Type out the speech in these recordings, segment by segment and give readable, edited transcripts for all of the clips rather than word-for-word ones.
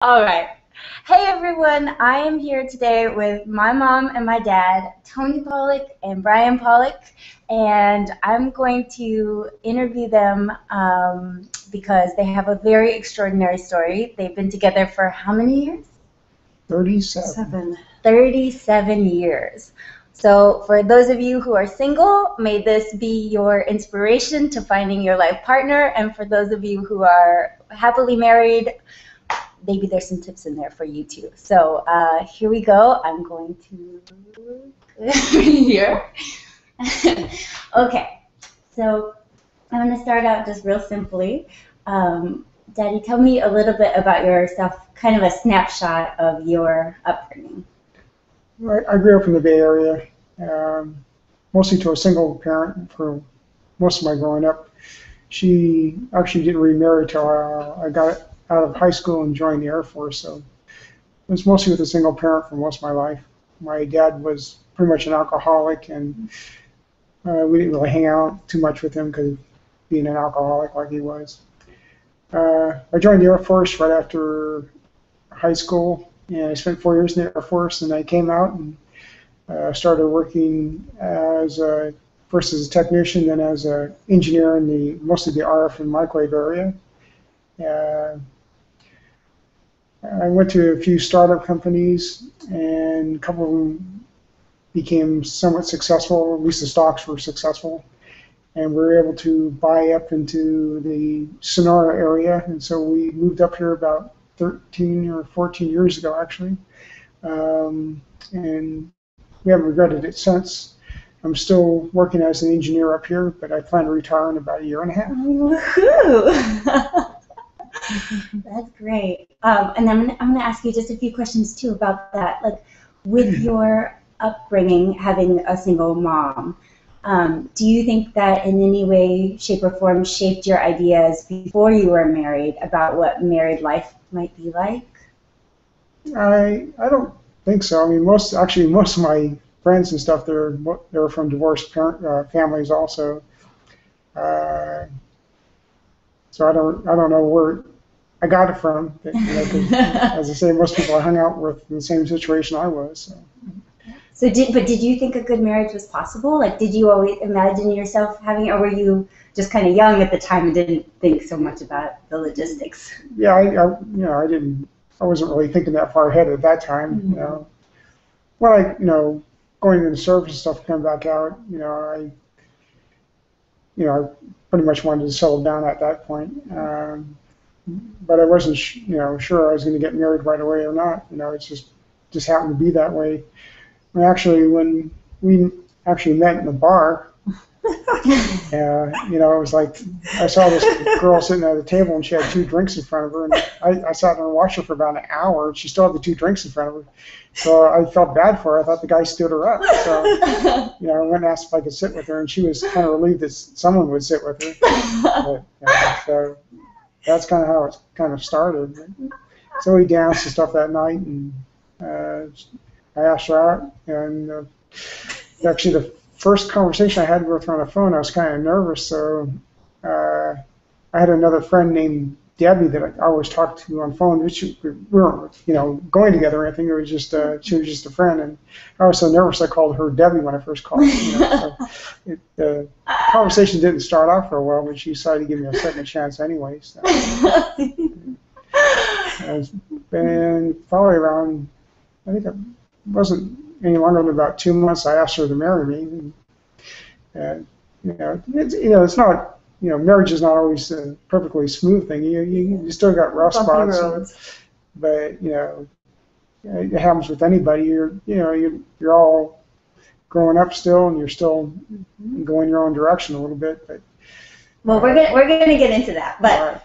All right. Hey everyone, I am here today with my mom and my dad, Toni Pollock and Bryan Pollock, and I'm going to interview them because they have a very extraordinary story. They've been together for how many years? 37. 37 years. So, for those of you who are single, may this be your inspiration to finding your life partner. And for those of you who are happily married, maybe there's some tips in there for you too. So here we go. I'm going to here. Okay, so I'm going to start out just real simply. Daddy, tell me a little bit about yourself, kind of a snapshot of your upbringing. I grew up in the Bay Area, mostly to a single parent for most of my growing up. She actually didn't remarry till I got out of high school and joined the Air Force, so it was mostly with a single parent for most of my life. My dad was pretty much an alcoholic, and we didn't really hang out too much with him because of being an alcoholic like he was. I joined the Air Force right after high school, and I spent 4 years in the Air Force, and I came out and started working first as a technician, then as an engineer in mostly the RF and microwave area. I went to a few startup companies, and a couple of them became somewhat successful, at least the stocks were successful, and we were able to buy up into the Sonora area, and so we moved up here about 13 or 14 years ago, actually, and we haven't regretted it since. I'm still working as an engineer up here, but I plan to retire in about a year and a half. Woohoo! That's great. And I'm gonna ask you just a few questions too about that. Like, with your upbringing, having a single mom, do you think that in any way, shape, or form shaped your ideas before you were married about what married life might be like? I don't think so. I mean, most of my friends and stuff, they're from divorced families also. Uh, so I don't know where I got it from. But, 'cause, as I say, most people I hung out with in the same situation I was. So. So did you think a good marriage was possible? Like, did you always imagine yourself having, or were you just kind of young at the time and didn't think so much about the logistics? Yeah, I wasn't really thinking that far ahead at that time. Mm-hmm. When going into the service and stuff, coming back out, I pretty much wanted to settle down at that point. But I wasn't, sure I was going to get married right away or not. It's just happened to be that way. When we actually met in the bar, it was like I saw this girl sitting at the table and she had 2 drinks in front of her, and I sat there and watched her for about an hour, and she still had the 2 drinks in front of her. So I felt bad for her. I thought the guy stood her up. So, I went and asked if I could sit with her, and she was kind of relieved that someone would sit with her. So that's kind of how it kind of started. So we danced and stuff that night, and I asked her out, and actually the first conversation I had with her on the phone, I was kind of nervous, so I had another friend named Debbie that I always talked to on phone. We weren't, going together or anything. It was just she was just a friend, and I was so nervous I called her Debbie when I first called her. So the conversation didn't start off for a while, but she decided to give me a second chance anyway. So. And probably around, I think it wasn't any longer than about 2 months, I asked her to marry me. And, it's not, marriage is not always a perfectly smooth thing. You still got rough spots, but it happens with anybody. You're all growing up still, and you're still going your own direction a little bit. But well, we're gonna get into that, but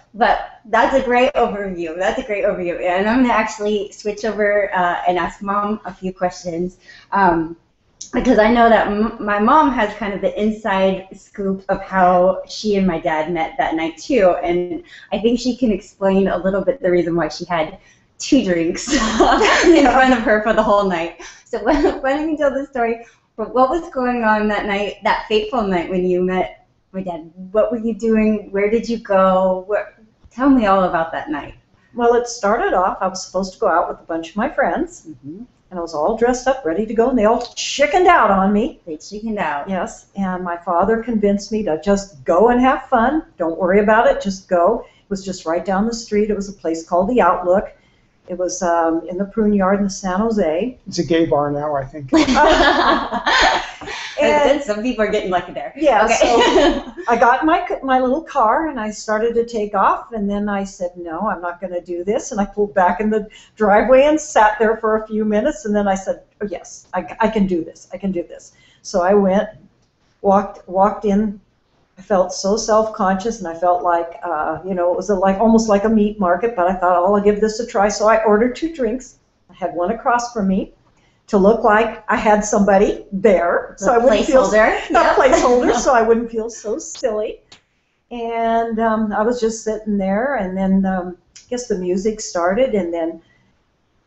that's a great overview. And I'm gonna actually switch over and ask Mom a few questions. Because I know that my mom has kind of the inside scoop of how she and my dad met that night too, and I think she can explain a little bit the reason why she had 2 drinks in front of her for the whole night. So why don't you tell the story? But what was going on that night, that fateful night when you met my dad? What were you doing? Where did you go? Tell me all about that night. Well, it started off, I was supposed to go out with a bunch of my friends, and I was all dressed up, ready to go, and they all chickened out on me. They chickened out. Yes, and my father convinced me to just go and have fun. Don't worry about it, just go. It was just right down the street. It was a place called The Outlook. It was in the Prune Yard in San Jose. It's a gay bar now, I think. And some people are getting lucky there. Yeah, okay. So I got my little car and I started to take off, and then I said, no, I'm not going to do this. And I pulled back in the driveway and sat there for a few minutes, and then I said, oh, yes, I can do this. I can do this. So I went, walked in. I felt so self-conscious, and I felt like, it was almost like a meat market, but I thought, oh, I'll give this a try. So I ordered 2 drinks. I had one across from me to look like I had somebody there. So I wouldn't feel a placeholder, so I wouldn't feel so silly. And I was just sitting there, and then I guess the music started, and then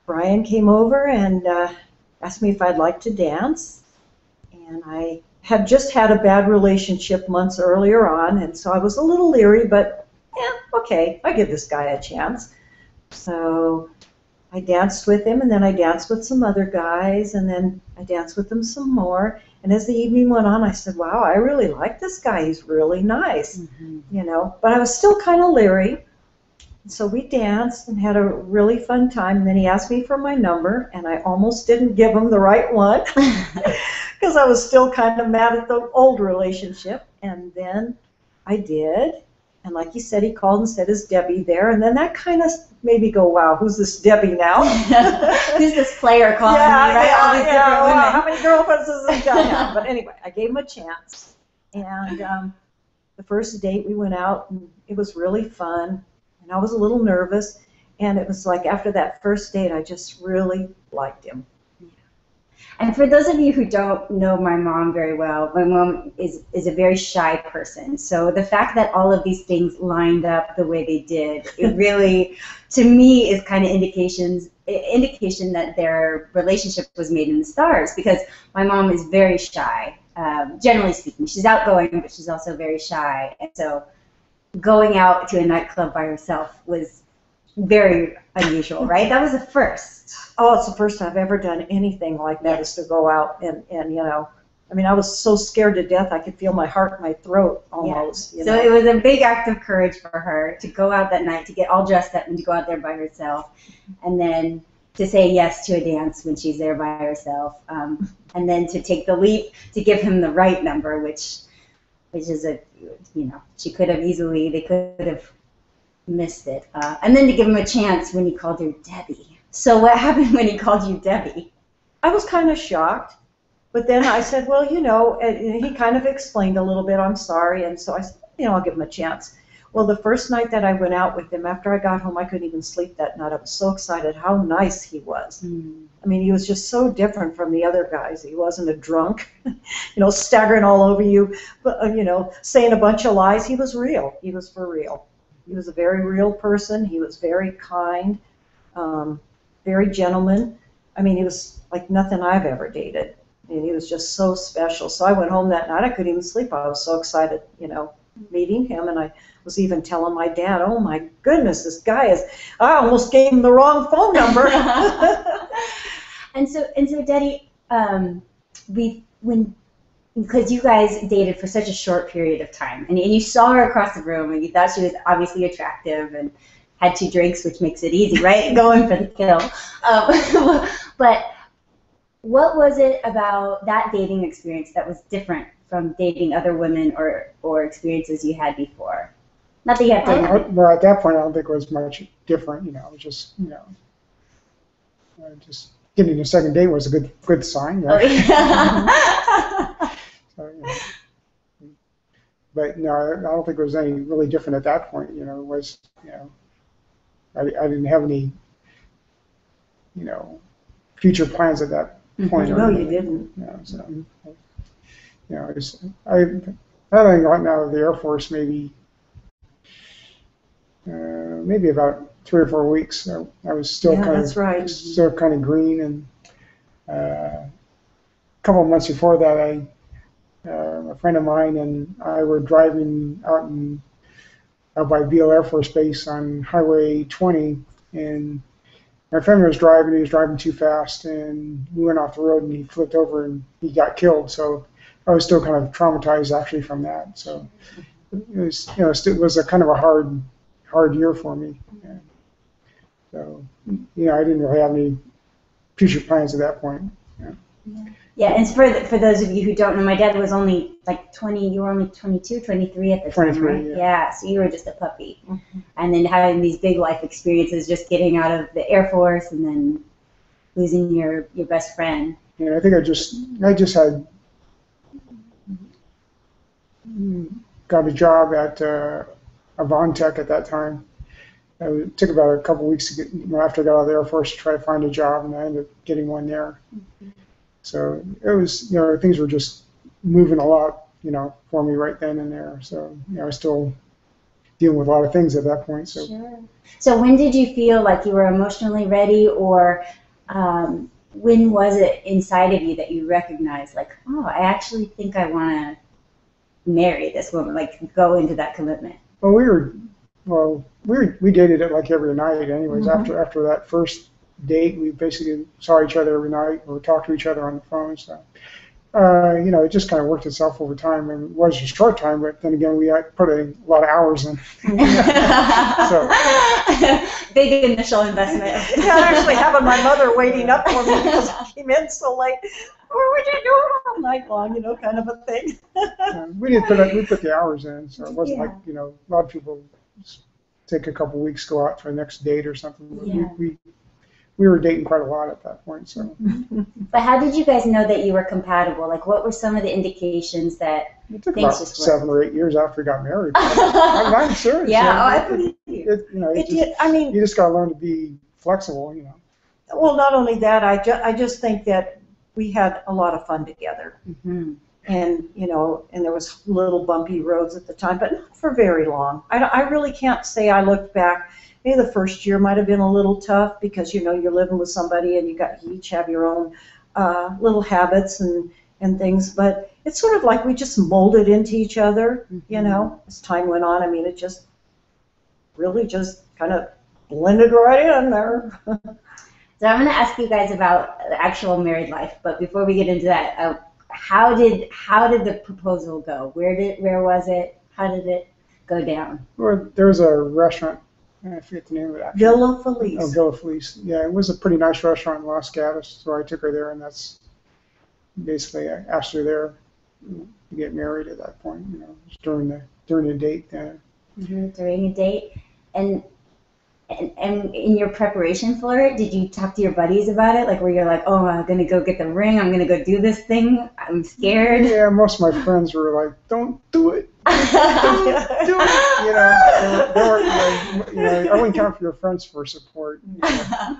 Bryan came over and asked me if I'd like to dance. And I had just had a bad relationship months earlier on, and so I was a little leery, but yeah, okay, I'll give this guy a chance. So I danced with him, and then I danced with some other guys, and then I danced with them some more. And as the evening went on, I said, wow, I really like this guy. He's really nice, But I was still kind of leery. So we danced and had a really fun time. And then he asked me for my number, and I almost didn't give him the right one because I was still kind of mad at the old relationship. And then I did. And like he said, he called and said, is Debbie there? And then that kind of made me go, wow, who's this Debbie now? Who's this player calling me, right? All these different women. Wow, how many girlfriends does this guy have? But anyway, I gave him a chance. And the first date we went out, and it was really fun. And I was a little nervous. And it was like after that first date, I just really liked him. And for those of you who don't know my mom very well, my mom is a very shy person. So the fact that all of these things lined up the way they did, it really, to me, is kind of indication that their relationship was made in the stars. Because my mom is very shy, generally speaking. She's outgoing, but she's also very shy. And so going out to a nightclub by herself was very unusual, right? That was the first. Oh, it's the first I've ever done anything like that, is to go out and I mean, I was so scared to death I could feel my heart in my throat almost. Yeah. So it was a big act of courage for her to go out that night, to get all dressed up and to go out there by herself, and then to say yes to a dance when she's there by herself, and then to take the leap to give him the right number, which is she could have easily, they could have missed it, and then to give him a chance when he called her Debbie. So what happened when he called you Debbie? I was kind of shocked, but then I said, well, and he kind of explained a little bit, I'm sorry, and so I said, I'll give him a chance. Well, the first night that I went out with him, after I got home, I couldn't even sleep that night. I was so excited how nice he was. I mean, he was just so different from the other guys. He wasn't a drunk, staggering all over you, but, saying a bunch of lies. He was real. He was for real. He was a very real person. He was very kind. Very gentleman. I mean, he was like nothing I've ever dated. I mean, he was just so special. So I went home that night. I couldn't even sleep. I was so excited, meeting him. And I was even telling my dad, oh, my goodness, this guy I almost gave him the wrong phone number. And so, Daddy, because you guys dated for such a short period of time, and you saw her across the room, and you thought she was obviously attractive, and had 2 drinks, which makes it easy, right? Going for the kill. But what was it about that dating experience that was different from dating other women or experiences you had before? Not that you have to. Well, at that point, I don't think it was much different. It was just, just getting a second date was a good sign. Right? Oh, yeah. So, but no, I don't think it was any really different at that point. It was, I didn't have any, future plans at that point. No, you didn't. So, I think gotten out of the Air Force maybe about 3 or 4 weeks. I was still still kind of green, and a couple of months before that, a friend of mine and I were driving out by Beale Air Force Base on Highway 20, and my friend was driving. He was driving too fast, and we went off the road, and he flipped over, and he got killed. So I was still kind of traumatized actually from that. So it was, it was a kind of a hard year for me. And so, I didn't really have any future plans at that point. Yeah, and for those of you who don't know, my dad was only like 20, you were only 22, 23 at the time, 23, right? yeah. Yeah, so you were just a puppy. And then having these big life experiences, just getting out of the Air Force and then losing your best friend. Yeah, I think I just had got a job at Avantech at that time. It took about a couple weeks to get, after I got out of the Air Force, to try to find a job, and I ended up getting one there. So it was, things were just moving a lot, for me right then and there. So, I was still dealing with a lot of things at that point. So. Sure. So when did you feel like you were emotionally ready, or when was it inside of you that you recognized, like, oh, I actually think I want to marry this woman, like go into that commitment? Well, we dated it like every night anyways. After that first date, we basically saw each other every night or talked to each other on the phone. So, it just kind of worked itself over time, and it was a short time, but then again, we had put a lot of hours in. So. Big initial investment. Yeah, actually having my mother waiting up for me because I came in so late. What would you do all night long, kind of a thing. We put the hours in, so it wasn't like, a lot of people take a couple weeks, go out for the next date or something. But we were dating quite a lot at that point. So. But how did you guys know that you were compatible? Like, what were some of the indications that it took things about just 7 or 8 years after we got married. I'm serious. Yeah, I believe you. You just got to learn to be flexible. Well, not only that, I just think that we had a lot of fun together. And and there was little bumpy roads at the time, but not for very long. I really can't say I looked back. Maybe the first year might have been a little tough because you're living with somebody and you each have your own little habits and things. But it's sort of like we just molded into each other. As time went on. It just really just kind of blended right in there. So I'm going to ask you guys about the actual married life, but before we get into that, how did the proposal go? Where was it? How did it go down? Well, there was a restaurant. I forget the name of it. Actually. Villa Felice. Oh, Villa Felice. Yeah, it was a pretty nice restaurant in Los Gatos, so I took her there, and that's basically I asked her there to get married at that point. During the date. During a date, and in your preparation for it, did you talk to your buddies about it? Like, where you're like, oh, I'm gonna go get the ring. I'm gonna go do this thing. I'm scared. Yeah, most of my friends were like, don't do it. Don't do it. I wouldn't count for your friends for support. I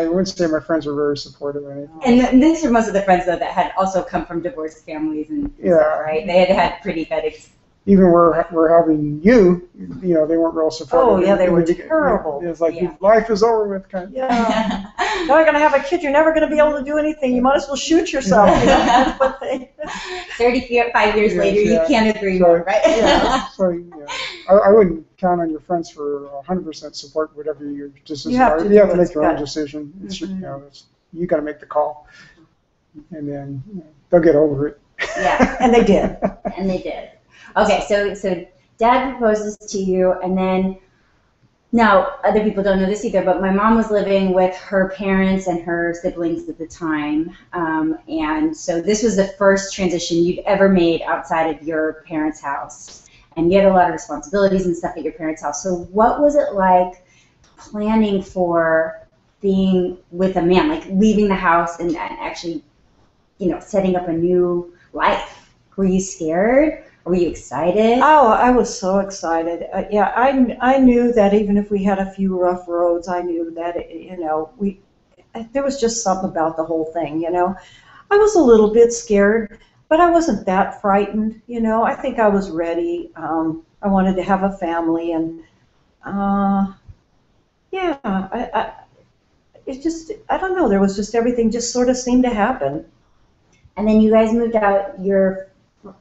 wouldn't say my friends were very supportive or anything. And these are most of the friends, though, that had also come from divorced families and stuff, right? They had pretty good even we're having you, they weren't real supportive. Oh, yeah, they were terrible. It was like, life is over with, kind of. Yeah. Now you're going to have a kid, you're never going to be able to do anything. You might as well shoot yourself. That's what 35 years later, you can't agree more, right? Yeah, I wouldn't count on your friends for 100% support, whatever your decision are. You have to make your own decision. It's, you got to make the call. And then they'll get over it. Yeah, and they did. And they did. Okay, so Dad proposes to you, and then, now, other people don't know this either, but my mom was living with her parents and her siblings at the time, and so this was the first transition you'd ever made outside of your parents' house, and you had a lot of responsibilities and stuff at your parents' house. So what was it like planning for being with a man, like leaving the house and actually, setting up a new life? Were you scared? Were you excited? Oh, I was so excited. I knew that even if we had a few rough roads, I knew that, there was just something about the whole thing, I was a little bit scared, but I wasn't that frightened, I think I was ready. I wanted to have a family, and, I don't know, there was just everything just sort of seemed to happen. And then you guys moved out,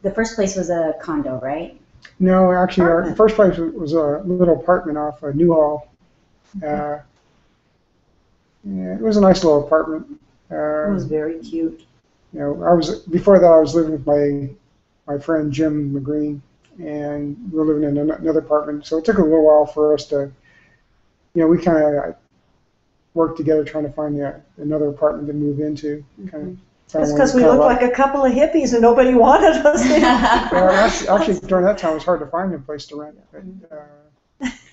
the first place was a condo, right? No, actually, our Apartment. first place was a little apartment off of Newhall. Uh, yeah, it was a nice little apartment. It was very cute. You know, before that I was living with my friend Jim McGreen, and we were living in another apartment. So it took a little while for us to, we kind of worked together trying to find another apartment to move into. Kind of That's because we looked like a couple of hippies and nobody wanted us. Well, actually, during that time, it was hard to find a place to rent. But,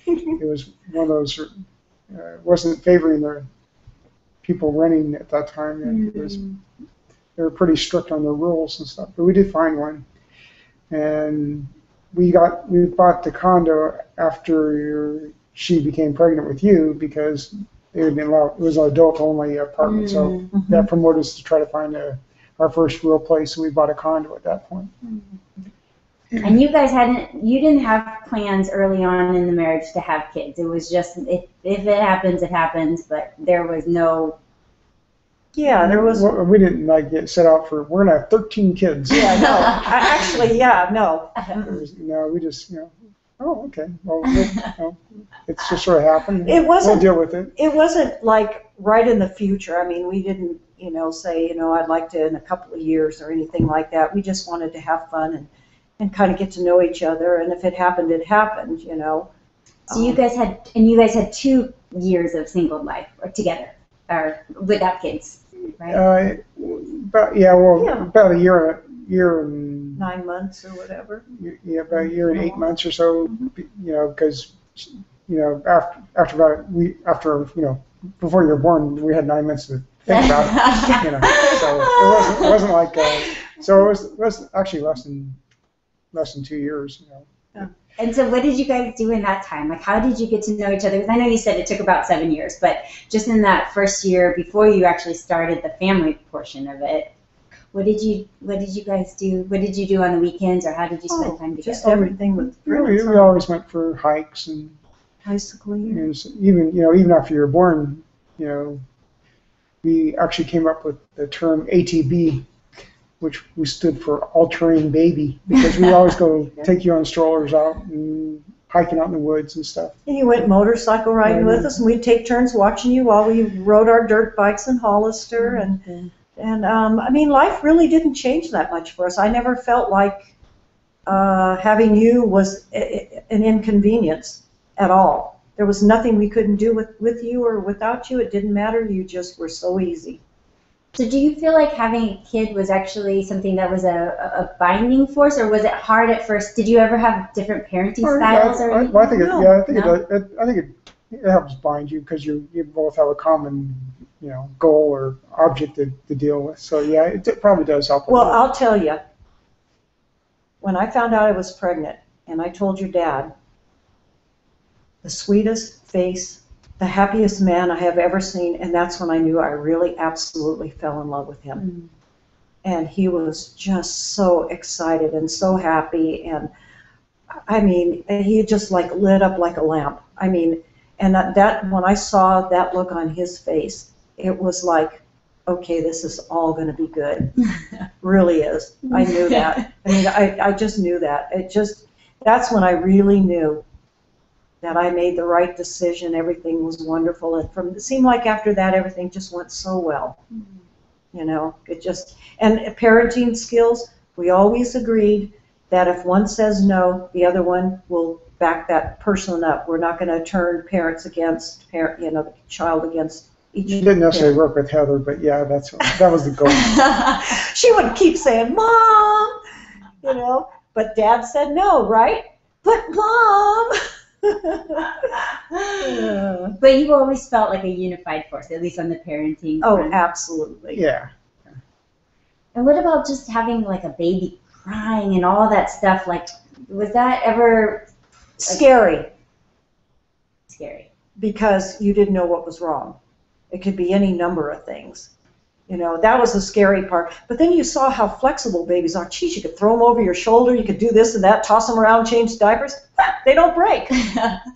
it was one of those. Wasn't favoring the people renting at that time. And it was. They were pretty strict on their rules and stuff. But we did find one, and we bought the condo after she became pregnant with you because it was an adult-only apartment. So that promoted us to try to find our first real place. So we bought a condo at that point. And you guys you didn't have plans early on in the marriage to have kids. It was just, if it happens, it happens, but there was no... Yeah, there was... We didn't get set out for, we're going to have 13 kids. Yeah, no. Actually, yeah, no. No, we just, oh, okay. Well, it's just sort of happened. We'll deal with it. It wasn't like right in the future. I mean, we didn't, say, I'd like to in a couple of years or anything like that. We just wanted to have fun and kind of get to know each other. And if it happened, it happened, So you guys had 2 years of single life or together or without kids, right? About a year and 9 months or whatever. Yeah, about a year and 8 months or so. Because after before you were born, we had 9 months to think about it. So it wasn't like so it was actually less than 2 years. And so what did you guys do in that time? Like, how did you get to know each other? Because I know you said it took about 7 years, but just in that first year before you actually started the family portion of it, what did you guys do? What did you do on the weekends, or how did you spend time together? Just everything with friends. We always went for hikes and bicycling. And even after you were born, we actually came up with the term ATB, which we stood for all-terrain baby, because we always go take you on strollers out and hiking out in the woods and stuff. And you went motorcycle riding with us, and we'd take turns watching you while we rode our dirt bikes in Hollister. And I mean, life really didn't change that much for us. I never felt like having you was an inconvenience at all. There was nothing we couldn't do with you or without you. It didn't matter. You just were so easy. So do you feel like having a kid was actually something that was a binding force, or was it hard at first? Did you ever have different parenting styles? I think it helps bind you because you both have a common goal or object to deal with. So yeah, it probably does help. Well, I'll tell you, when I found out I was pregnant and I told your dad, the sweetest face, the happiest man I have ever seen, and that's when I knew I really absolutely fell in love with him. And he was just so excited and so happy, and I mean, he just like lit up like a lamp. I mean, and that when I saw that look on his face, it was like, okay, this is all going to be good. Really is. I knew that. I mean, I just knew that. That's when I really knew that I made the right decision. Everything was wonderful, and it seemed like after that everything just went so well. And parenting skills, we always agreed that if one says no, the other one will back that person up. We're not going to turn parents against the child against each other. You didn't necessarily work with Heather, but yeah, that was the goal. She would keep saying, "Mom," but Dad said no, right? But Mom. But you always felt like a unified force, at least on the parenting Oh, front. absolutely. Yeah. And what about just having like a baby crying and all that stuff? Like, was that ever Scary, because you didn't know what was wrong. It could be any number of things. That was the scary part. But then you saw how flexible babies are. Geez, you could throw them over your shoulder, you could do this and that, toss them around, change diapers. They don't break.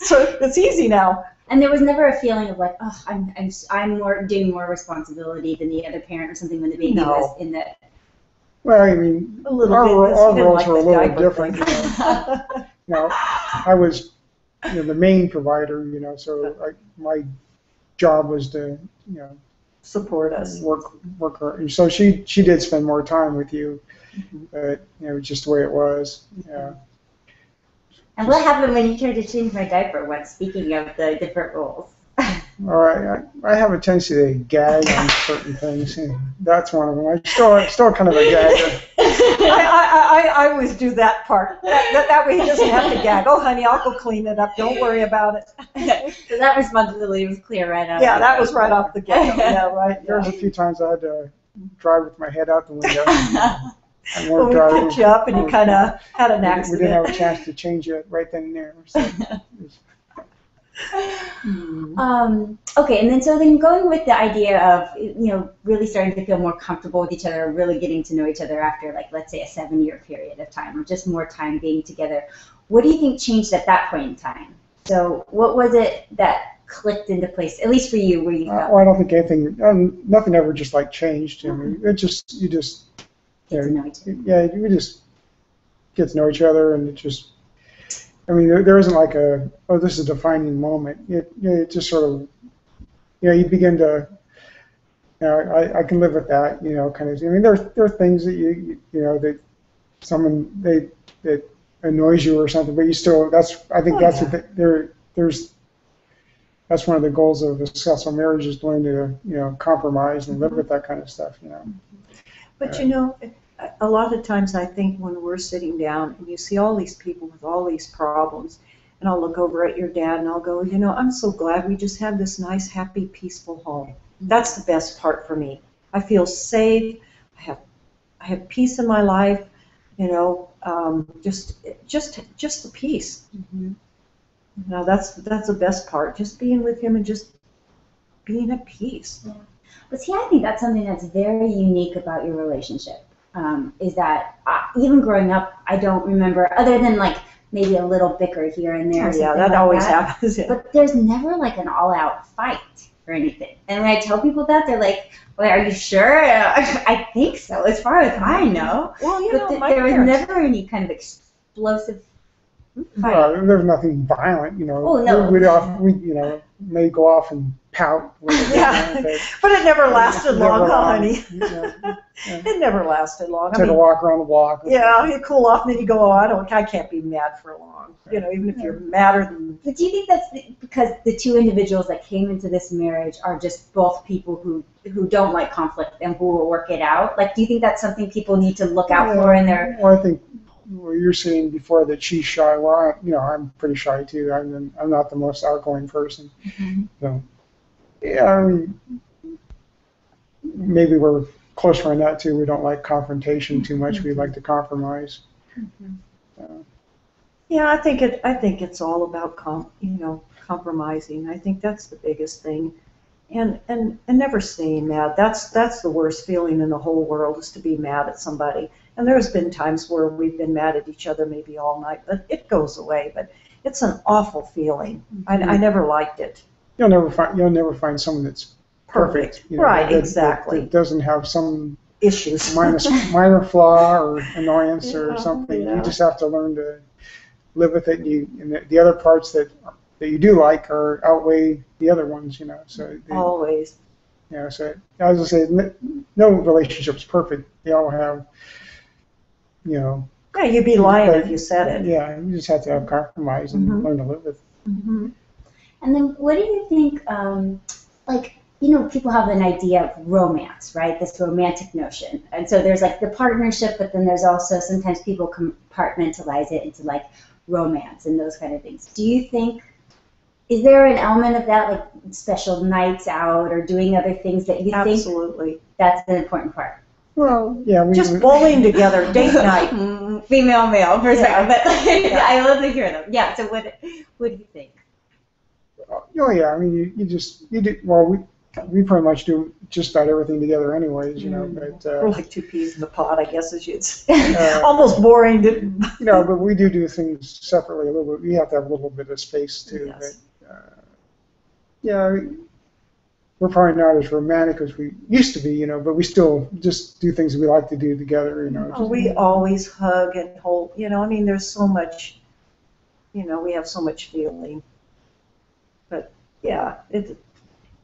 So it's easy now. And there was never a feeling of like, oh, I'm doing more responsibility than the other parent or something when the baby was in the. Well, I mean, A little our, bit, 'cause our he didn't roles like were a the little diaper different. thing. You know, I was, the main provider. So my job was to, Support us. work her. So she did spend more time with you, but just the way it was. Yeah. And what happened when you tried to change my diaper once, speaking of the different roles? All right, I have a tendency to gag on certain things. And that's one of them. I'm still kind of a gagger. I always do that part. That way he doesn't have to gag. Oh, honey, I'll go clean it up. Don't worry about it. So that responsibility was clear right out. Yeah, that was right off the get-go. Yeah, right. There's a few times I had to drive with my head out the window. When we picked you up and you kind of had an We accident. didn't have a chance to change it right then and there. So Okay, and then going with the idea of really starting to feel more comfortable with each other, really getting to know each other after, like, let's say a 7-year period of time, or just more time being together. What do you think changed at that point in time? So what was it that clicked into place, at least for you, where you felt? well, I don't think anything, nothing ever just like changed. I mean, you just Get to know each other. yeah, we just get to know each other, and it just. I mean, there isn't like this is a defining moment. It just sort of, you begin to, I can live with that, kind of. I mean, there are things that that that annoys you or something, but you still. I think that's that's one of the goals of a successful marriage, is learning to compromise and live with that kind of stuff. But a lot of times I think when we're sitting down and you see all these people with all these problems, and I'll look over at your dad and I'll go, I'm so glad we just have this nice, happy, peaceful home. That's the best part for me. I feel safe. I have peace in my life. Just the peace. Mm-hmm. That's the best part. Just being with him and just being at peace. Yeah. But see, I think that's something that's very unique about your relationship. Is that even growing up, I don't remember, other than like maybe a little bicker here and there. Oh, yeah, that always happens. Yeah. But there's never like an all-out fight or anything. And when I tell people that, they're like, "Well, are you sure?" I think so, as far as I know. Well, but there was never any kind of explosive fight. Well, there's nothing violent, Oh, no. We may go off and pout. Yeah, but it never lasted long, honey. Yeah. It never lasted long. Take a walk around the block. Yeah, you cool off, and then you go, I can't be mad for long. Even if you're madder than. But do you think that's because the two individuals that came into this marriage are just both people who don't like conflict and who will work it out? Like, do you think that's something people need to look out for in their? Well, I think you're saying before that she's shy. Well, I'm pretty shy too. I'm not the most outgoing person. Mm-hmm. So, yeah, I mean, maybe we're closer on that too. We don't like confrontation too much. We like to compromise. Mm-hmm. Yeah, I think it's all about compromising. I think that's the biggest thing, and never staying mad. That's the worst feeling in the whole world, is to be mad at somebody. And there's been times where we've been mad at each other maybe all night, but it goes away. But it's an awful feeling. Mm-hmm. I never liked it. You'll never find someone that's perfect. Right, that exactly. doesn't have some Issues. minor flaw or annoyance or something. Yeah. You just have to learn to live with it. And the other parts that you do like outweigh the other ones. So Always. So I was gonna say, no relationship's perfect. They all have, Yeah, you'd be lying if you said it. Yeah, you just have to have compromise and learn to live with it. Mm-hmm. And then what do you think, people have an idea of romance, right? This romantic notion. And so there's like the partnership, but then there's also sometimes people compartmentalize it into like romance and those kind of things. Do you think, is there an element of that, like special nights out or doing other things that you think? Absolutely. That's an important part? Well, yeah. Just bowling together, date night. Female, male, for a second, but Yeah. I love to hear them. Yeah, so what do you think? Oh yeah, I mean, you do. Well, we pretty much do just about everything together, anyways. But We're like two peas in a pod, I guess, as you'd say. Almost boring. But we do things separately a little bit. We have to have a little bit of space too. Yes. But, yeah, we're probably not as romantic as we used to be, you know, but we still just do things we like to do together, you know. Oh, we always hug and hold, you know, I mean, there's so much, you know, we have so much feeling. But yeah,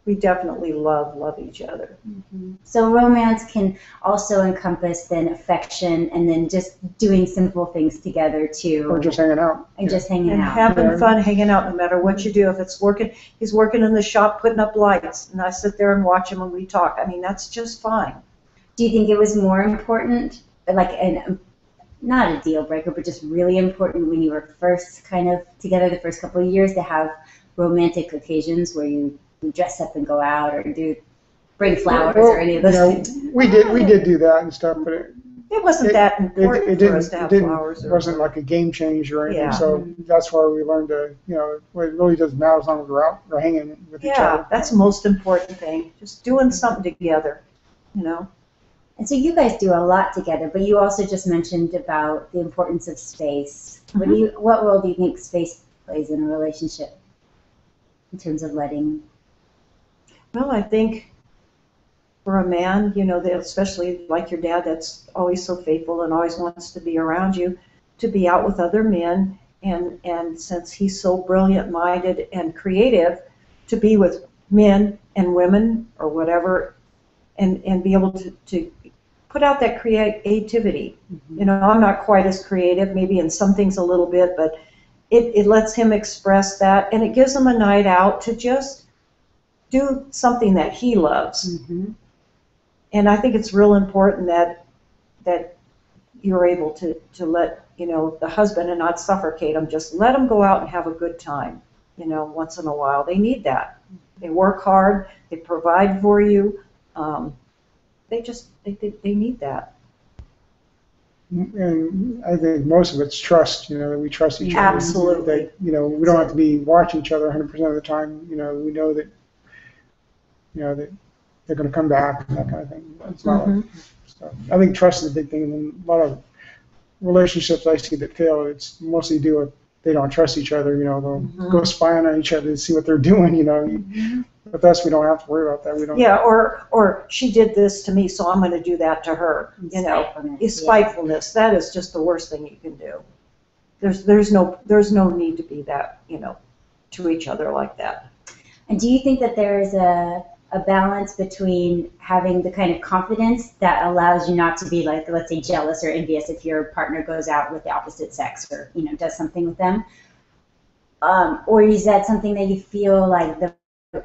we definitely love each other. Mm-hmm. So romance can also encompass then affection and then just doing simple things together too. Or just hanging out. And just hanging And out. having fun hanging out no matter what you do. If it's working, he's working in the shop putting up lights, and I sit there and watch him and we talk. I mean, that's just fine. Do you think it was more important, like, not a deal breaker, but just really important when you were first kind of together the first couple of years to have romantic occasions where you dress up and go out or bring flowers or any of those things? We did do that and stuff, but it wasn't that important for us to have flowers. It wasn't like a game changer or anything, Yeah. so that's why we learned to, you know, it really doesn't matter as long as we're hanging with each other. Yeah, that's the most important thing. Just doing something together, you know. And so you guys do a lot together, but you also just mentioned about the importance of space. What role do you think space plays in a relationship in terms of letting? Well, I think for a man, you know, especially like your dad, that's always so faithful and always wants to be around you, to be out with other men, and since he's so brilliant-minded and creative, to be with men and women or whatever, and be able to put out that creativity. Mm-hmm. You know, I'm not quite as creative, maybe in some things a little bit, but it lets him express that, and it gives him a night out to just do something that he loves. Mm-hmm. And I think it's real important that you're able to let, you know, the husband and not suffocate them, just let them go out and have a good time, you know, once in a while. They need that. They work hard, they provide for you, they need that. And I think most of it's trust, you know, that we trust each other. Absolutely. That, you know, we don't have to be watching each other 100% of the time. You know, we know that, you know, that they're going to come back and that kind of thing. It's not like, so I think trust is a big thing. And a lot of relationships I see that fail, it's mostly due with they don't trust each other. You know, they'll go spying on each other to see what they're doing. You know, with us, we don't have to worry about that. We don't. Yeah, or she did this to me, so I'm going to do that to her. You know, spitefulness. That is just the worst thing you can do. There's no need to be that, you know, to each other like that. And do you think that there is a balance between having the kind of confidence that allows you not to be, like, let's say, jealous or envious if your partner goes out with the opposite sex or, you know, does something with them? Or is that something that you feel like the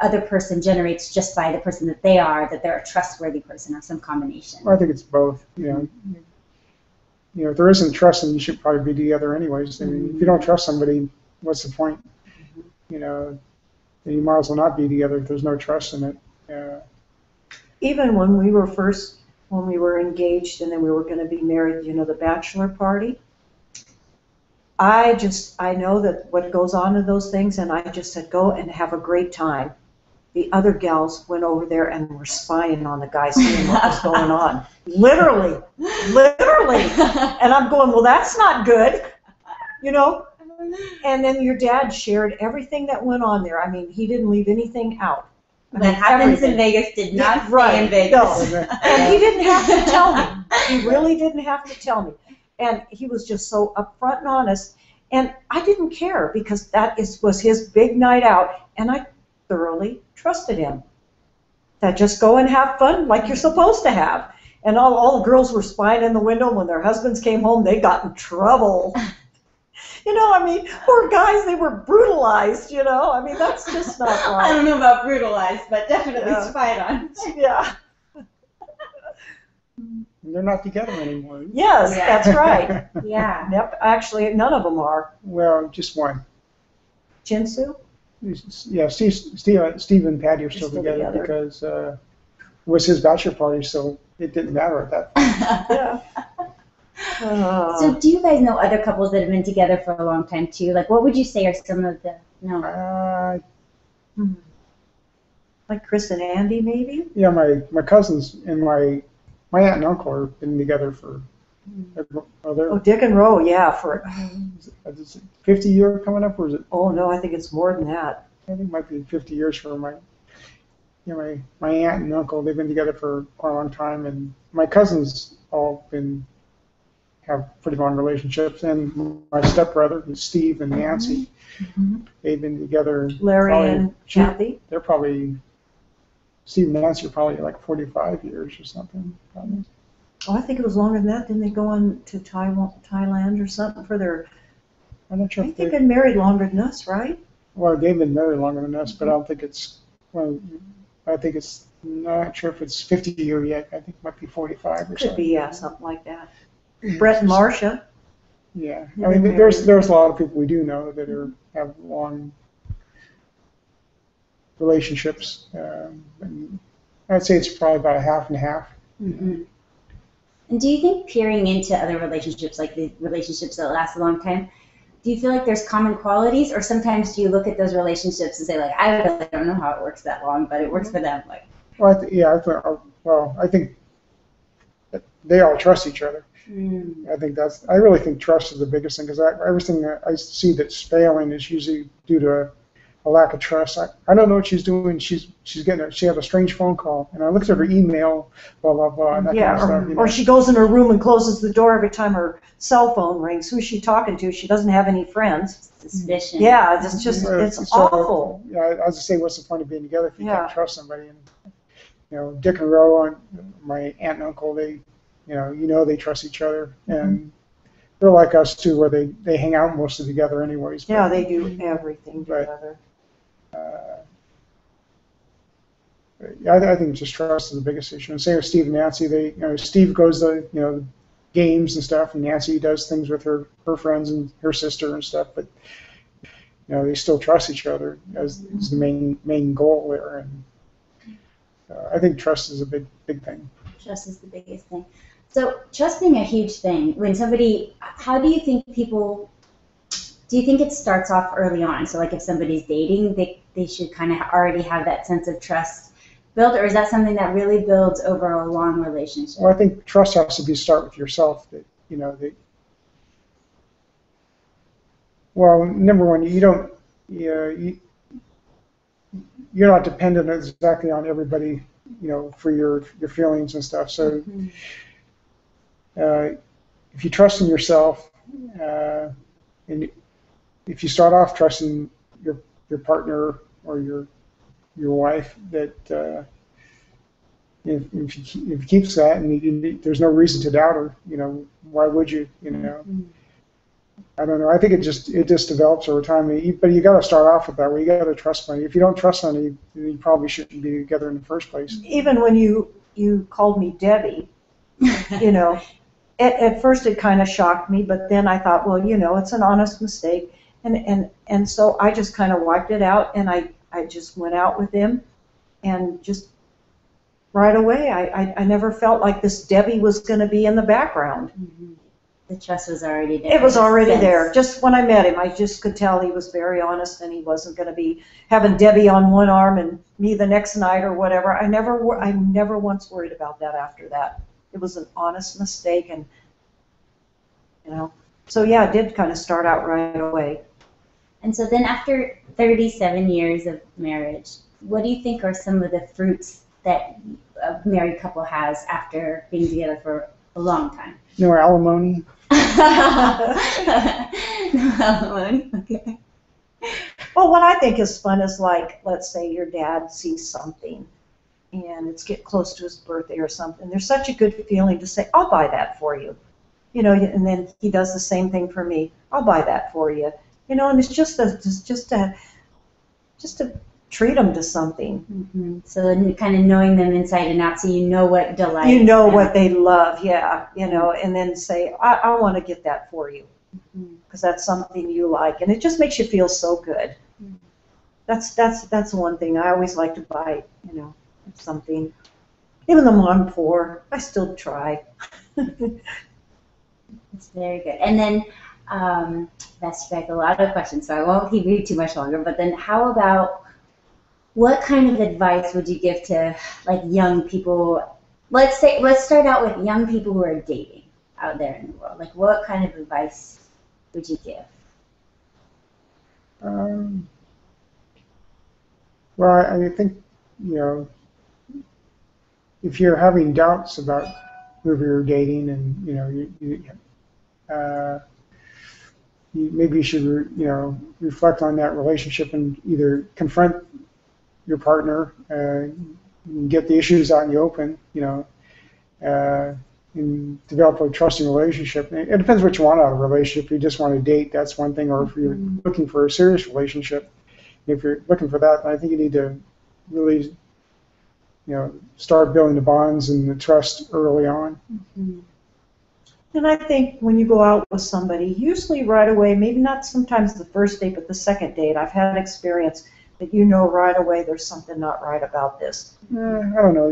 other person generates just by the person that they are, that they're a trustworthy person or some combination? Well, I think it's both. You know, if there isn't trust, then you should probably be together anyways. I mean, if you don't trust somebody, what's the point? You know, then you might as well not be together if there's no trust in it. Even when we were engaged and then we were going to be married, you know, the bachelor party, I know that what goes on in those things, and I just said, go and have a great time. The other gals went over there and were spying on the guys, seeing what was going on. Literally. And I'm going, well, that's not good, you know? And then your dad shared everything that went on there. I mean, he didn't leave anything out. What happens in Vegas did not stay in Vegas. No. And he didn't have to tell me. He really didn't have to tell me. And he was just so upfront and honest. And I didn't care because was his big night out. And I thoroughly trusted him. That just go and have fun like you're supposed to have. And all the girls were spying in the window. When their husbands came home, they got in trouble. You know, I mean, poor guys, they were brutalized, you know. I mean, that's just not right. I don't know about brutalized, but definitely spied on. Yeah. They're not together anymore. Yes, that's right. Yeah. Yep. Actually, none of them are. Well, just one. Jinsu? Yeah, Steve and Patty are still together because it was his bachelor party, so it didn't matter at that point. Yeah. So do you guys know other couples that have been together for a long time too? Like, what would you say are some of the like Chris and Andy, maybe? Yeah, my cousins and my aunt and uncle have been together for Dick and Roe, yeah, for is it 50 years coming up, or is it? Oh no, I think it's more than that. I think it might be 50 years for my. you know, my aunt and uncle, they've been together for quite a long time, and my cousins all have pretty long relationships, and my stepbrother, Steve and Nancy, they've been together. Larry probably, and Kathy. They're probably, Steve and Nancy are probably like 45 years or something. Probably. Oh, I think it was longer than that. Didn't they go on to Thailand or something for their? I'm not sure I if think they. they've been married longer than us, right? Well, they've been married longer than us, but I don't think it's. Well, I think it's not sure if it's 50 year yet. I think it might be 45 or Could something. be, yeah, something like that. Brett and Marcia. Yeah, Yeah, I mean, they're there's a lot of people we do know that have long relationships. And I'd say it's probably about a half and a half. Mm-hmm. And do you think peering into other relationships, like the relationships that last a long time, do you feel like there's common qualities, or sometimes do you look at those relationships and say, like, I really don't know how it works that long, but it works for them? Like, Well, I think that they all trust each other. I really think trust is the biggest thing, because everything that I see that's failing is usually due to a lack of trust. I don't know what she's doing. She had a strange phone call, and I looked at her email, blah blah blah, and that Yeah, kind of stuff. You know. or she goes in her room and closes the door every time her cell phone rings. Who's she talking to? She doesn't have any friends. suspicion. Yeah, it's awful. Yeah, I was to say, what's the point of being together if you Yeah. can't trust somebody? And you know, Dick and Ro, my aunt and uncle, they they trust each other, and they're like us too, where they hang out mostly together anyways. Yeah, they do everything But- together. Yeah, I think just trust is the biggest issue. And same with Steve and Nancy. Steve goes to games and stuff, and Nancy does things with her friends and her sister and stuff. But they still trust each other as is the main goal there. And I think trust is a big thing. Trust is the biggest thing. So trust being a huge thing. When somebody, how do you think people? Do you think it starts off early on? So like if somebody's dating, they should kind of already have that sense of trust built, or is that something that really builds over a long relationship? Well, I think trust has to start with yourself. Well, number one, you're not dependent exactly on everybody, for your feelings and stuff. So if you trust in yourself, and if you start off trusting your partner or your wife, that if you keeps that, and there's no reason to doubt her, why would you? I don't know. I think it just develops over time. But you got to start off with that way. You got to trust somebody. If you don't trust somebody, you probably shouldn't be together in the first place. Even when you called me Debbie, at first it kind of shocked me, but then I thought, well, it's an honest mistake, and so I just kind of wiped it out, and I just went out with him, and just right away, I never felt like this Debbie was going to be in the background. Mm-hmm. The trust was already there. It was already there. Just when I met him, I just could tell he was very honest, and he wasn't going to be having Debbie on one arm and me the next night or whatever. I never once worried about that after that. It was an honest mistake, and so yeah, it did kind of start out right away. And so then after 37 years of marriage, what do you think are some of the fruits that a married couple has after being together for a long time? No alimony. No alimony. Okay. Well, what I think is fun is, like, let's say your dad sees something and it's get close to his birthday or something. There's such a good feeling to say, I'll buy that for you. And then he does the same thing for me. I'll buy that for you. And it's just to treat them to something. Mm-hmm. So then kind of knowing them inside and out, so you know what delights You know them. what they love, yeah. And then say, I want to get that for you because that's something you like, and it just makes you feel so good. That's one thing I always like to buy. Something. Even though I'm poor, I still try. It's very good. And then that's like a lot of questions, so I won't keep you too much longer. But then how about, what kind of advice would you give to like young people? Let's start out with young people who are dating out there in the world. Like, what kind of advice would you give? Well, I think you know, if you're having doubts about whoever you're dating, and uh, maybe you should, reflect on that relationship and either confront your partner, and get the issues out in the open, and develop a trusting relationship. It depends what you want out of a relationship. If you just want to date, that's one thing, or if you're looking for a serious relationship, if you're looking for that, I think you need to really, start building the bonds and the trust early on. Mm-hmm. And I think when you go out with somebody, usually right away, maybe not sometimes the first date, but the second date, I've had experience that right away there's something not right about this. I don't know.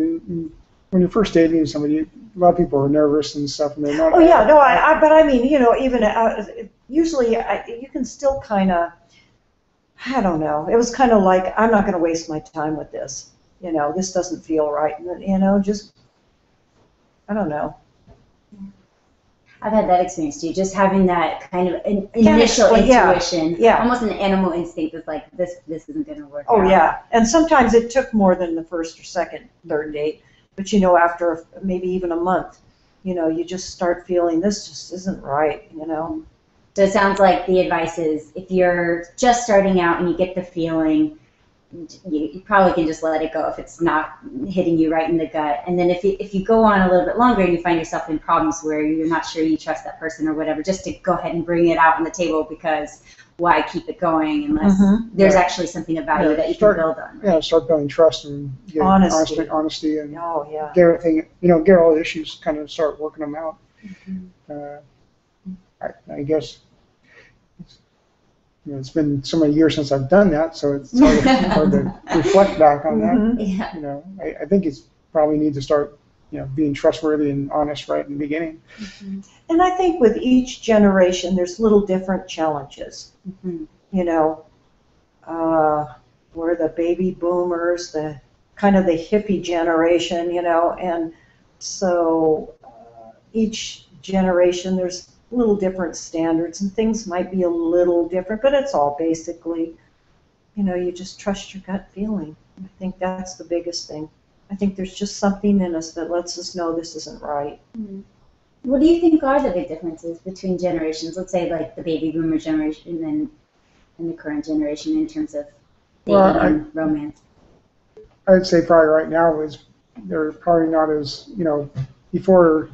When you're first dating somebody, a lot of people are nervous and stuff, and they're not. Oh yeah, no, but I mean, even usually you can still kind of, I don't know. It was kind of like, I'm not going to waste my time with this. This doesn't feel right. Just, I don't know. I've had that experience too, just having that kind of initial intuition, almost an animal instinct that's like, this isn't going to work out. Oh yeah, and sometimes it took more than the first or second, third date, but after maybe even a month, you just start feeling this just isn't right, So it sounds like the advice is, if you're just starting out and you get the feeling, you probably can just let it go if it's not hitting you right in the gut. And then if you go on a little bit longer and you find yourself in problems where you're not sure you trust that person or whatever, just to go ahead and bring it out on the table, because why keep it going unless there's actually something of value that you can build on. Right? Yeah, start building trust and honesty, and get everything, get all the issues, kind of start working them out. I guess. It's been so many years since I've done that, so it's hard to reflect back on that. Yeah. I think it's probably need to start, being trustworthy and honest right in the beginning. And I think with each generation, there's little different challenges. We're the baby boomers, the kind of the hippie generation, and so each generation there's little different standards, and things might be a little different, but it's all basically, you just trust your gut feeling. I think that's the biggest thing. I think there's just something in us that lets us know this isn't right. What do you think are the big differences between generations? Let's say like the baby boomer generation and the current generation in terms of dating and romance. I'd say probably right now they're probably not as, before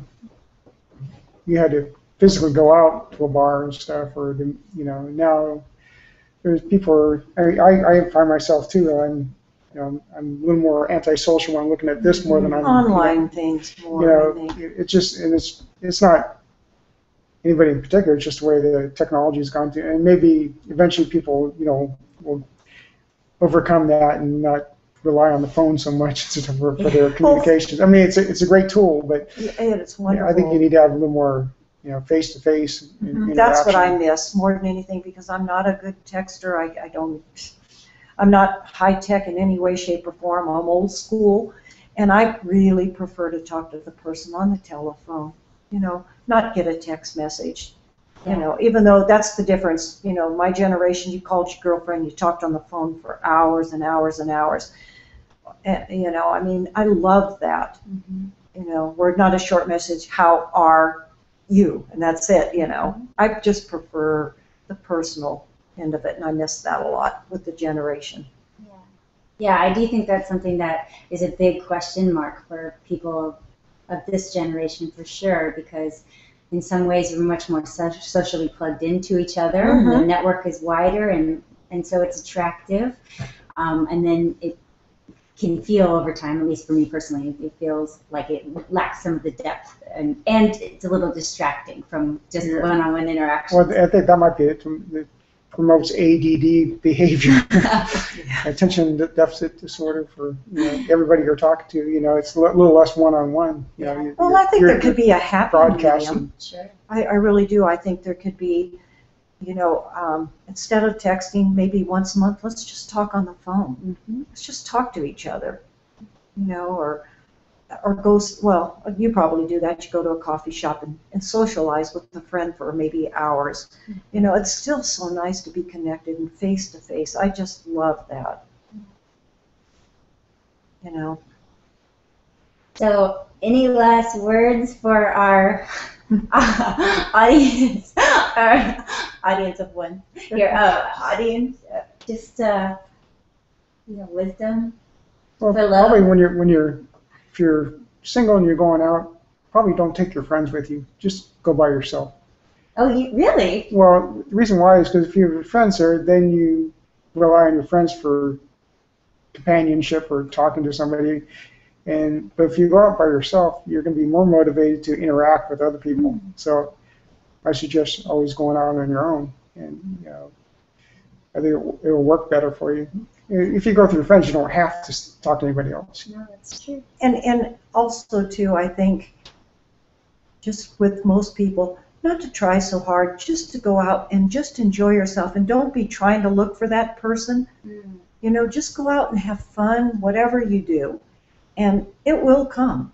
you had to physically go out to a bar and stuff, or now there's people. I find myself too. I'm a little more antisocial when I'm looking at this more than I'm online things more. I think. It's just, and it's not anybody in particular. It's just the way the technology has gone to, and maybe eventually people will overcome that and not rely on the phone so much for their communications. I mean, it's a great tool, but it's wonderful. I think you need to have a little more. Face-to-face interaction. That's what I miss more than anything, because I'm not a good texter. I'm not high-tech in any way, shape, or form. I'm old school, and I really prefer to talk to the person on the telephone, not get a text message. Even though that's the difference. My generation, you called your girlfriend, you talked on the phone for hours and hours and hours. And, I mean, I love that. We're not a short message, how are you, and that's it. I just prefer the personal end of it, and I miss that a lot with the generation. Yeah, I do think that's something that is a big question mark for people of this generation for sure, because in some ways we're much more socially plugged into each other, and the network is wider, and so it's attractive, and then it can feel over time, at least for me personally, it feels like it lacks some of the depth, and it's a little distracting from just one-on-one interactions. Well, I think that might be it. It promotes ADD behavior, attention deficit disorder for everybody you're talking to. It's a little less one-on-one. Well, I think there could be a happy medium. Sure. I really do. I think there could be, instead of texting maybe once a month, let's just talk on the phone. Let's just talk to each other, or go, well, you probably do that. You go to a coffee shop and socialize with a friend for maybe hours. It's still so nice to be connected and face to face. I just love that. you know. So, any last words for our audience? Our audience of one. Your audience, just wisdom Well, for love. probably if you're single and you're going out, probably don't take your friends with you. Just go by yourself. Oh, you really? Well, the reason why is because if you have friends there, then you rely on your friends for companionship or talking to somebody. But if you go out by yourself, you're going to be more motivated to interact with other people. So I suggest always going out on your own, and I think it will work better for you. If you go with your friends, you don't have to talk to anybody else. No, that's true. And also too, I think, just with most people, not to try so hard, just to go out and just enjoy yourself, and don't be trying to look for that person. Just go out and have fun, whatever you do, and it will come.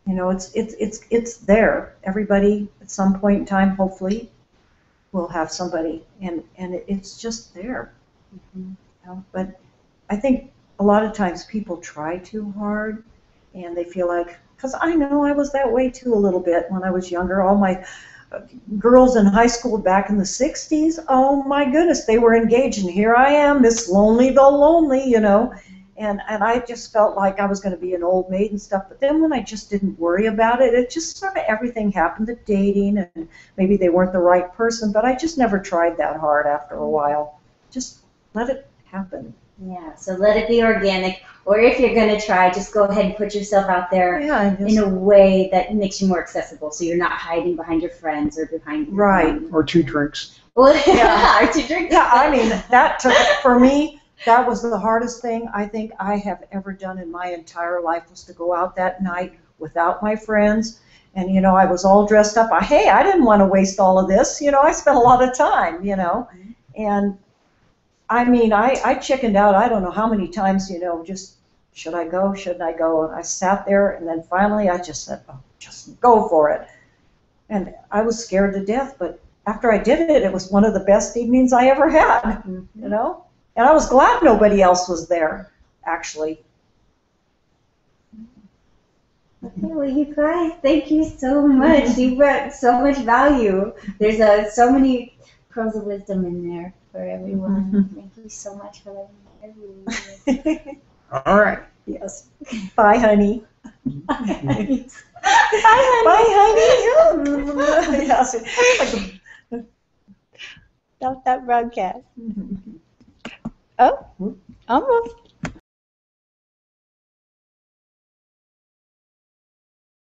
It's there. Everybody at some point in time, hopefully, will have somebody, and it's just there. But I think a lot of times people try too hard, and they feel like, because I know I was that way too a little bit when I was younger. All my girls in high school back in the 60s, oh my goodness, they were engaged, and here I am, Miss Lonely the Lonely, and I just felt like I was going to be an old maid and stuff. But then when I just didn't worry about it, it just sort of everything happened to dating, and maybe they weren't the right person, but I just never tried that hard after a while. Just let it happen. Yeah, so let it be organic, or if you're going to try, just go ahead and put yourself out there in a way that makes you more accessible, so you're not hiding behind your friends or behind your Right. Or 2 drinks. Well, or 2 drinks. Yeah, I mean, that took, for me, that was the hardest thing I think I have ever done in my entire life, was to go out that night without my friends. And, I was all dressed up. I didn't want to waste all of this. I spent a lot of time, and I mean, I chickened out, I don't know how many times, just, should I go, shouldn't I go? And I sat there, and then finally I just said, oh, just go for it. And I was scared to death, but after I did it, it was one of the best evenings I ever had, And I was glad nobody else was there, actually. Okay, well, you guys, thank you so much. You brought so much value. There's so many pearls of wisdom in there for everyone. Thank you so much for letting me. All right. Yes. Bye, honey. Bye, honey. Bye, honey. Yes. Stop that broadcast. Oh, almost.